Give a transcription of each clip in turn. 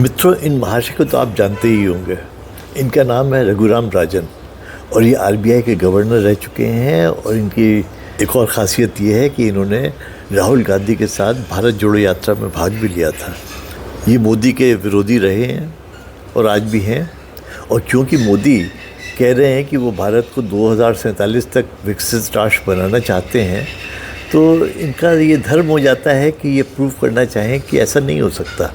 मित्रों, इन महाशय को तो आप जानते ही होंगे। इनका नाम है रघुराम राजन और ये आरबीआई के गवर्नर रह चुके हैं। और इनकी एक और ख़ासियत ये है कि इन्होंने राहुल गांधी के साथ भारत जोड़ो यात्रा में भाग भी लिया था। ये मोदी के विरोधी रहे हैं और आज भी हैं। और क्योंकि मोदी कह रहे हैं कि वो भारत को 2047 तक विकसित राष्ट्र बनाना चाहते हैं, तो इनका ये धर्म हो जाता है कि ये प्रूव करना चाहें कि ऐसा नहीं हो सकता।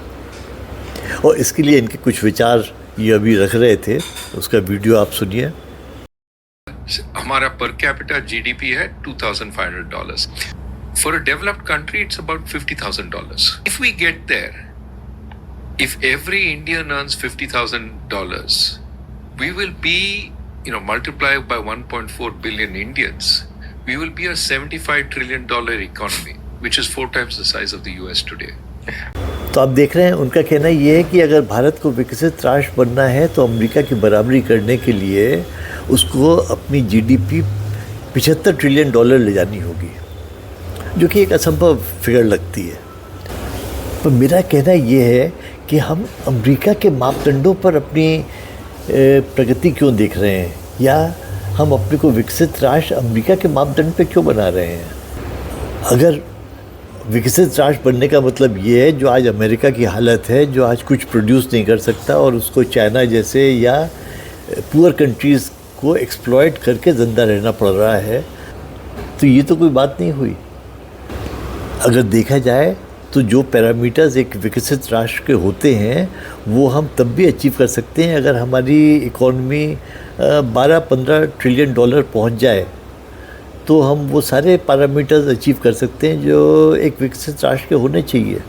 और इसके लिए इनके कुछ विचार ये अभी रख रहे थे, उसका वीडियो आप सुनिए। हमारा पर कैपिटा जीडीपी है $2,500. For a developed country it's about $50,000. If we get there, if every Indian earns $50,000, we will be, multiplied by 1.4 billion Indians, we will be a $75 trillion economy, which is 4 times the size of the US today. तो आप देख रहे हैं, उनका कहना ये है कि अगर भारत को विकसित राष्ट्र बनना है तो अमेरिका की बराबरी करने के लिए उसको अपनी जीडीपी $75 ट्रिलियन ले जानी होगी, जो कि एक असंभव फिगर लगती है। पर मेरा कहना ये है कि हम अमेरिका के मापदंडों पर अपनी प्रगति क्यों देख रहे हैं, या हम अपने को विकसित राष्ट्र अमेरिका के मापदंड पे क्यों बना रहे हैं। अगर विकसित राष्ट्र बनने का मतलब ये है, जो आज अमेरिका की हालत है, जो आज कुछ प्रोड्यूस नहीं कर सकता और उसको चाइना जैसे या पुअर कंट्रीज़ को एक्सप्लॉइट करके ज़िंदा रहना पड़ रहा है, तो ये तो कोई बात नहीं हुई। अगर देखा जाए तो जो पैरामीटर्स एक विकसित राष्ट्र के होते हैं वो हम तब भी अचीव कर सकते हैं अगर हमारी इकॉनमी 12-15 ट्रिलियन डॉलर पहुंच जाए, तो हम वो सारे पैरामीटर्स अचीव कर सकते हैं जो एक विकसित राष्ट्र के होने चाहिए।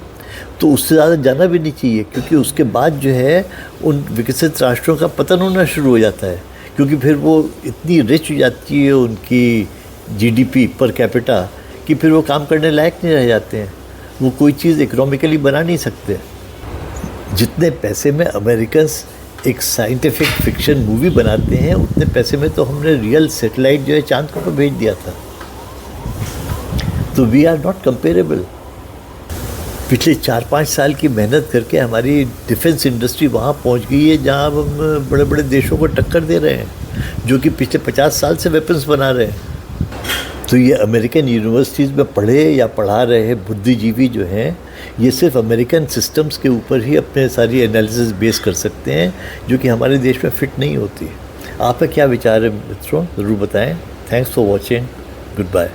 तो उससे ज़्यादा जाना भी नहीं चाहिए, क्योंकि उसके बाद जो है उन विकसित राष्ट्रों का पतन होना शुरू हो जाता है, क्योंकि फिर वो इतनी रिच हो जाती है उनकी जीडीपी पर कैपिटा कि फिर वो काम करने लायक नहीं रह जाते हैं। वो कोई चीज़ इकोनॉमिकली बना नहीं सकते। जितने पैसे में अमेरिकन्स एक साइंटिफिक फिक्शन मूवी बनाते हैं, उतने पैसे में तो हमने रियल सैटेलाइट जो है चांद को भेज दिया था। तो वी आर नॉट कंपेरेबल। पिछले 4-5 साल की मेहनत करके हमारी डिफेंस इंडस्ट्री वहाँ पहुँच गई है जहाँ हम बड़े बड़े देशों को टक्कर दे रहे हैं, जो कि पिछले 50 साल से वेपन्स बना रहे हैं। तो ये अमेरिकन यूनिवर्सिटीज़ में पढ़े या पढ़ा रहे बुद्धिजीवी जो हैं, ये सिर्फ अमेरिकन सिस्टम्स के ऊपर ही अपने सारी एनालिसिस बेस कर सकते हैं, जो कि हमारे देश में फिट नहीं होती। आपका क्या विचार है मित्रों, ज़रूर बताएं। Thanks for watching. Good bye.